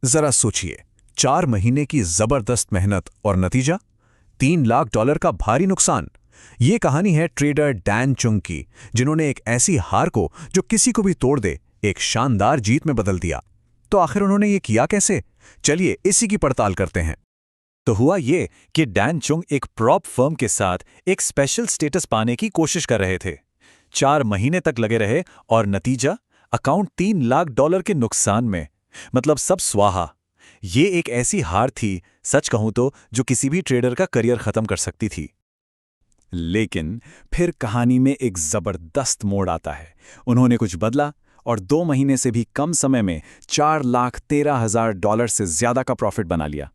जरा सोचिए, 4 महीने की जबरदस्त मेहनत और नतीजा $3 लाख का भारी नुकसान। ये कहानी है ट्रेडर डैन चुंग की, जिन्होंने एक ऐसी हार को जो किसी को भी तोड़ दे, एक शानदार जीत में बदल दिया। तो आखिर उन्होंने ये किया कैसे? चलिए इसी की पड़ताल करते हैं। तो हुआ ये कि डैन चुंग एक प्रॉप फर्म के साथ एक स्पेशल स्टेटस पाने की कोशिश कर रहे थे। 4 महीने तक लगे रहे और नतीजा अकाउंट $3 लाख के नुकसान में। मतलब सब स्वाहा। ये एक ऐसी हार थी, सच कहूं तो, जो किसी भी ट्रेडर का करियर खत्म कर सकती थी। लेकिन फिर कहानी में एक जबरदस्त मोड़ आता है। उन्होंने कुछ बदला और 2 महीने से भी कम समय में $4,13,000 से ज्यादा का प्रॉफिट बना लिया।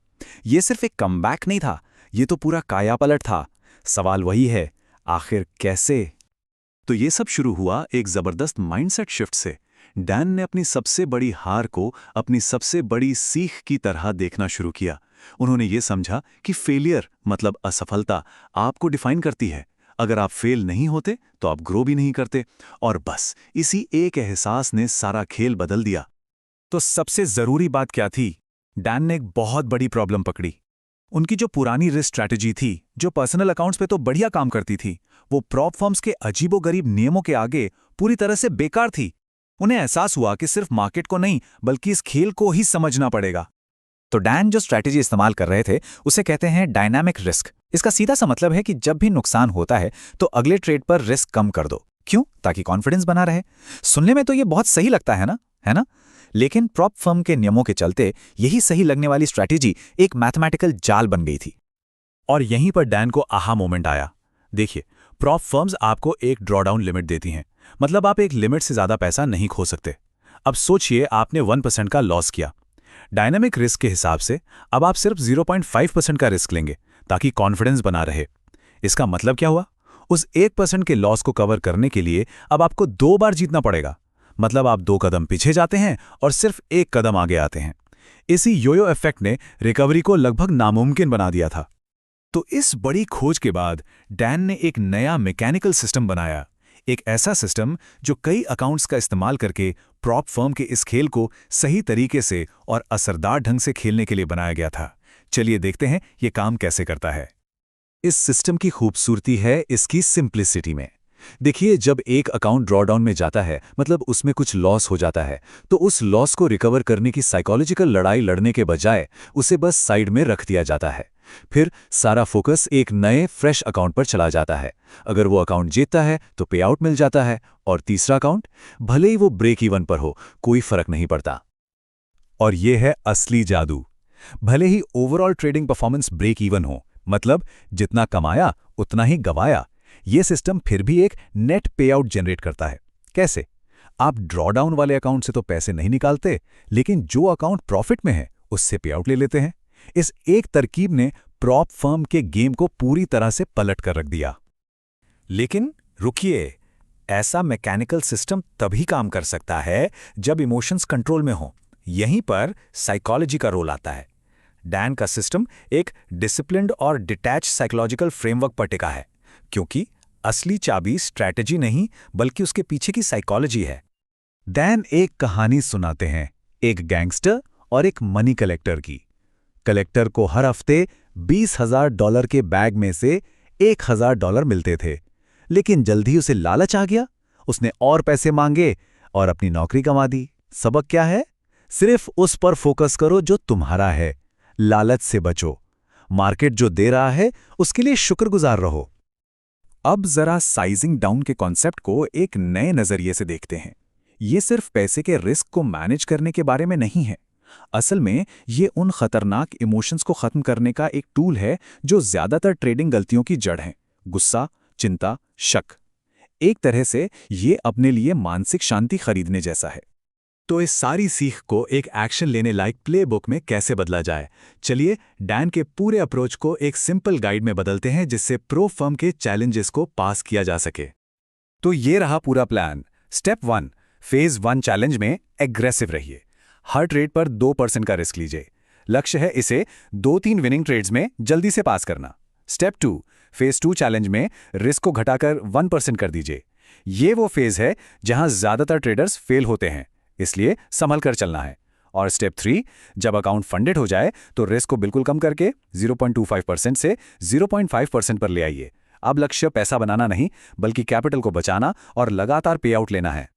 ये सिर्फ एक कमबैक नहीं था, ये तो पूरा कायापलट था। सवाल वही है, आखिर कैसे? तो ये सब शुरू हुआ एक जबरदस्त माइंडसेट शिफ्ट से। डैन ने अपनी सबसे बड़ी हार को अपनी सबसे बड़ी सीख की तरह देखना शुरू किया। उन्होंने ये समझा कि फेलियर मतलब असफलता आपको डिफाइन करती है। अगर आप फेल नहीं होते तो आप ग्रो भी नहीं करते। और बस इसी एक एहसास ने सारा खेल बदल दिया। तो सबसे जरूरी बात क्या थी? डैन ने एक बहुत बड़ी प्रॉब्लम पकड़ी। उनकी जो पुरानी रिस्क स्ट्रैटेजी थी, जो पर्सनल अकाउंट्स पे तो बढ़िया काम करती थी, वो प्रॉप फर्म्स के अजीबोगरीब नियमों के आगे पूरी तरह से बेकार थी। उन्हें एहसास हुआ कि सिर्फ मार्केट को नहीं, बल्कि इस खेल को ही समझना पड़ेगा। तो डैन जो स्ट्रैटेजी इस्तेमाल कर रहे थे, उसे कहते हैं डायनामिक रिस्क। इसका सीधा सा मतलब है कि जब भी नुकसान होता है तो अगले ट्रेड पर रिस्क कम कर दो। क्यों? ताकि कॉन्फिडेंस बना रहे। सुनने में तो ये बहुत सही लगता है ना? लेकिन प्रॉप फर्म के नियमों के चलते यही सही लगने वाली स्ट्रैटेजी एक मैथमेटिकल जाल बन गई थी। और यहीं पर डैन को आहा मोमेंट आया। देखिए, प्रॉप फर्म्स आपको एक ड्रॉडाउन लिमिट देती हैं। मतलब आप एक लिमिट से ज्यादा पैसा नहीं खो सकते। अब सोचिए, आपने 1% का लॉस किया। डायनामिक रिस्क के हिसाब से अब आप सिर्फ 0.5% का रिस्क लेंगे, ताकि कॉन्फिडेंस बना रहे। इसका मतलब क्या हुआ? उस 1% के लॉस को कवर करने के लिए अब आपको 2 बार जीतना पड़ेगा। मतलब आप 2 कदम पीछे जाते हैं और सिर्फ 1 कदम आगे आते हैं। इसी योयो इफेक्ट ने रिकवरी को लगभग नामुमकिन बना दिया था। तो इस बड़ी खोज के बाद डैन ने एक नया मैकेनिकल सिस्टम बनाया। एक ऐसा सिस्टम जो कई अकाउंट्स का इस्तेमाल करके प्रॉप फर्म के इस खेल को सही तरीके से और असरदार ढंग से खेलने के लिए बनाया गया था। चलिए देखते हैं ये काम कैसे करता है। इस सिस्टम की खूबसूरती है इसकी सिंप्लिसिटी में। देखिए, जब एक अकाउंट ड्रॉडाउन में जाता है, मतलब उसमें कुछ लॉस हो जाता है, तो उस लॉस को रिकवर करने की साइकोलॉजिकल लड़ाई लड़ने के बजाय उसे बस साइड में रख दिया जाता है। फिर सारा फोकस एक नए फ्रेश अकाउंट पर चला जाता है। अगर वो अकाउंट जीतता है तो पे आउट मिल जाता है, और तीसरा अकाउंट, भले ही वो ब्रेक इवन पर हो, कोई फर्क नहीं पड़ता। और ये है असली जादू। भले ही overall trading performance break even हो, मतलब जितना कमाया उतना ही गवाया, ये सिस्टम फिर भी एक नेट पे आउट जनरेट करता है। कैसे? आप ड्रॉडाउन वाले अकाउंट से तो पैसे नहीं निकालते, लेकिन जो अकाउंट प्रॉफिट में है उससे पे आउट ले लेते हैं। इस एक तरकीब ने प्रॉप फर्म के गेम को पूरी तरह से पलट कर रख दिया। लेकिन रुकिए, ऐसा मैकेनिकल सिस्टम तभी काम कर सकता है जब इमोशंस कंट्रोल में हो। यहीं पर साइकोलॉजी का रोल आता है। डैन का सिस्टम एक डिसिप्लिन्ड और डिटैच साइकोलॉजिकल फ्रेमवर्क पर टिका है, क्योंकि असली चाबी स्ट्रैटेजी नहीं, बल्कि उसके पीछे की साइकोलॉजी है। डैन एक कहानी सुनाते हैं, एक गैंगस्टर और एक मनी कलेक्टर की। कलेक्टर को हर हफ्ते $20,000 के बैग में से $1,000 मिलते थे, लेकिन जल्द ही उसे लालच आ गया। उसने और पैसे मांगे और अपनी नौकरी गंवा दी। सबक क्या है? सिर्फ उस पर फोकस करो जो तुम्हारा है, लालच से बचो। मार्केट जो दे रहा है उसके लिए शुक्रगुजार रहो। अब जरा साइजिंग डाउन के कॉन्सेप्ट को एक नए नजरिए से देखते हैं। ये सिर्फ पैसे के रिस्क को मैनेज करने के बारे में नहीं है। असल में ये उन खतरनाक इमोशंस को खत्म करने का एक टूल है जो ज्यादातर ट्रेडिंग गलतियों की जड़ है। गुस्सा, चिंता, शक। एक तरह से ये अपने लिए मानसिक शांति खरीदने जैसा है। तो इस सारी सीख को एक एक्शन लेने लायक प्लेबुक में कैसे बदला जाए? चलिए डैन के पूरे अप्रोच को एक सिंपल गाइड में बदलते हैं, जिससे प्रो फर्म के चैलेंजेस को पास किया जा सके। तो ये रहा पूरा प्लान। स्टेप 1, फेज 1 चैलेंज में एग्रेसिव रहिए। हर ट्रेड पर 2% का रिस्क लीजिए। लक्ष्य है इसे 2-3 विनिंग ट्रेड्स में जल्दी से पास करना। स्टेप 2, फेज 2 चैलेंज में रिस्क को घटाकर 1% कर दीजिए। ये वो फेज है जहां ज्यादातर ट्रेडर्स फेल होते हैं, इसलिए संभल कर चलना है। और स्टेप 3, जब अकाउंट फंडेड हो जाए तो रिस्क को बिल्कुल कम करके 0.25% से 0.5% पर ले आइए। अब लक्ष्य पैसा बनाना नहीं, बल्कि कैपिटल को बचाना और लगातार पे आउट लेना है।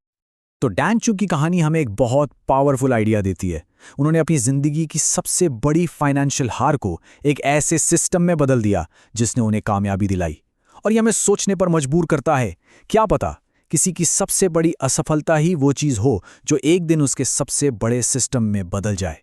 तो डैन चुंग की कहानी हमें एक बहुत पावरफुल आइडिया देती है। उन्होंने अपनी जिंदगी की सबसे बड़ी फाइनेंशियल हार को एक ऐसे सिस्टम में बदल दिया जिसने उन्हें कामयाबी दिलाई। और यह हमें सोचने पर मजबूर करता है, क्या पता किसी की सबसे बड़ी असफलता ही वो चीज़ हो जो एक दिन उसके सबसे बड़े सिस्टम में बदल जाए।